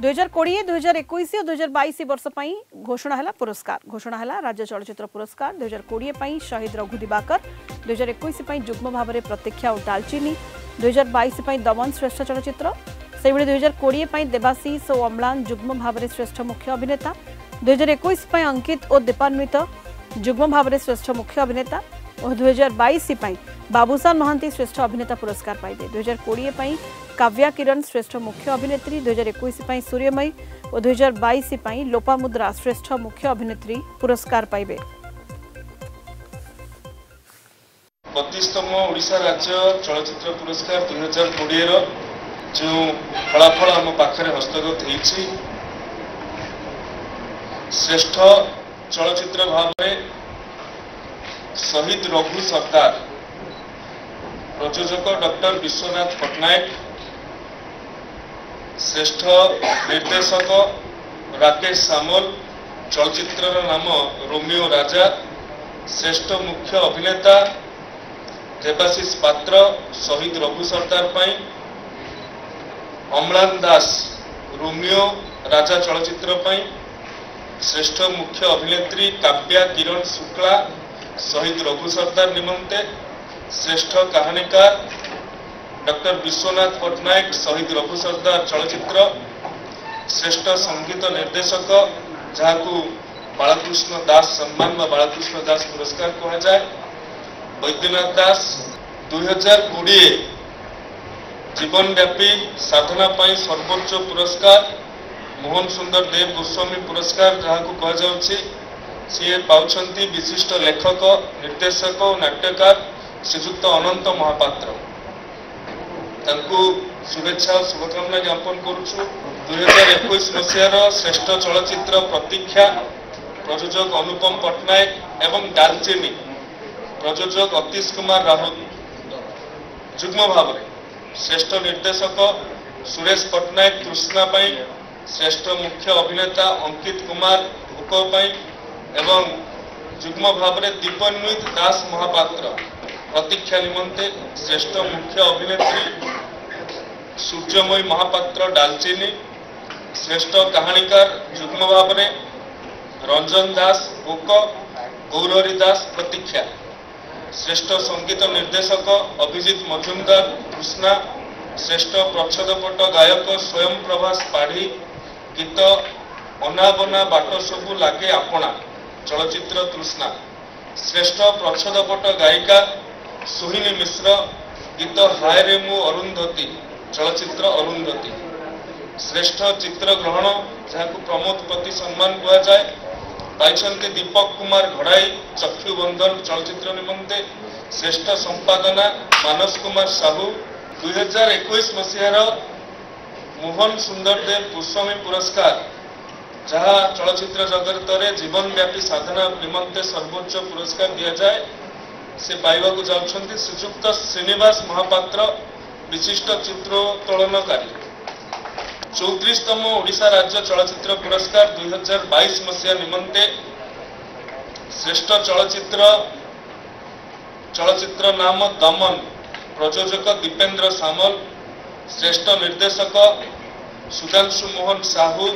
2020 2021 और 2022 वर्ष पर घोषणा है पुरस्कार घोषणा है राज्य चलचित्र पुरस्कार 2020 शहीद रघु दिवाकर 2021 जुग्म भाव में प्रतीक्षा और डालचीनी 2022 दमन श्रेष्ठ चलचित्र से 2020 देवाशीष और अम्लान जुग्म भाव में श्रेष्ठ मुख्य अभिनेता 2021 अंकित और दीपान्वित जुग्म भाव में श्रेष्ठ मुख्य अभिनेता और 2022 बाबूसान महांती श्रेष्ठ अभिनेता पुरस्कार पाइबे 2020 काव्या किरण श्रेष्ठ मुख्य अभिनेत्री 2021 सूर्यमयी और 2022 लोपामुद्रा श्रेष्ठ मुख्य अभिनेत्री पुरस्कार पाइबे। 32तम ओडिशा राज्य चलचित्र पुरस्कार 2020 जो फलाफल आम पाखरे हस्तगत होइछि श्रेष्ठ चलचित्र भाव में शहीद रघु सरदार प्रयोजक डॉक्टर विश्वनाथ पट्टनायक श्रेष्ठ निर्देशक राकेश सामल चलचित्र नाम रोमियो राजा श्रेष्ठ मुख्य अभिनेता देवाशीष पात्र शहीद रघु सरदार अम्लान दास रोमियो राजा चलचित्र श्रेष्ठ मुख्य अभिनेत्री काव्या किरण शुक्ला शहीद रघु सरदार निमंते श्रेष्ठ कहानीकार डॉक्टर विश्वनाथ पट्टनायक शहीद रघु सरदार चलचित्र श्रेष्ठ संगीत निर्देशक जहाँ बालकृष्ण दास सम्मान व बालकृष्ण दास पुरस्कार कहा जाए वैद्यनाथ दास 2020 जीवनव्यापी साधना पाई सर्वोच्च पुरस्कार मोहन सुंदर देव गोस्वामी पुरस्कार जहाँ कह जाउछि सी पाउछंती विशिष्ट लेखक निर्देशक और नाट्यकार श्रीजुक्त अनंत महापात्र तांकू शुभेच्छा और शुभकामना ज्ञापन करुछु 2021 मसीहार श्रेष्ठ चलचित्र प्रतीक्षा प्रयोजक अनुपम पट्टनायक एवं डालचीनी प्रयोजक अतीश कुमार राहुल जुग्म भाव में श्रेष्ठ निर्देशक सुरेश पट्टनायक तृष्णा श्रेष्ठ मुख्य अभिनेता अंकित कुमार भूक एवं जुग्म भाव में दीपान्वित दास महापात्र प्रतीक्षा निमंते श्रेष्ठ मुख्य अभिनेत्री सूर्यमयी महापात्र डालचीनी श्रेष्ठ कहानीकार जुग्म भाव में रंजन दास भूक गौरहरी दास प्रतीक्षा श्रेष्ठ संगीत निर्देशक अभिजीत मजुमदार कृष्णा श्रेष्ठ प्रच्छदपट गायक स्वयं प्रभास पाढ़ी गीत अनाबना बाट सबू लागे आपणा चलचित्र तृष्णा श्रेष्ठ प्रच्छदपट गायिका सोहिनी मिश्र गीत हाय रे मु अरुंधती चलचित्र अरुंधती श्रेष्ठ चित्र ग्रहण जहाँ प्रमोद पति सम्मान कह जाए पाइछन्ते दीपक कुमार घड़ाई चक्षु बंधन चलचित्र निमंते श्रेष्ठ संपादना मानस कुमार साहू 2021 मसीहार मोहन सुंदर देव गोस्वामी पुरस्कार जहाँ चलचित्र जगत में जीवन व्यापी साधना निमंते सर्वोच्च पुरस्कार दि जाए से पाइबा जाउछन्ति श्रीजुक्त श्रीनिवास महापात्र विशिष्ट चित्रोत्तोलनकारी 34तम ओडिशा राज्य चलचित्र पुरस्कार 2022 मसीहा निमंते श्रेष्ठ चलचित्र नाम दमन प्रयोजक दीपेन्द्र सामल श्रेष्ठ निर्देशक सुधांशु मोहन साहू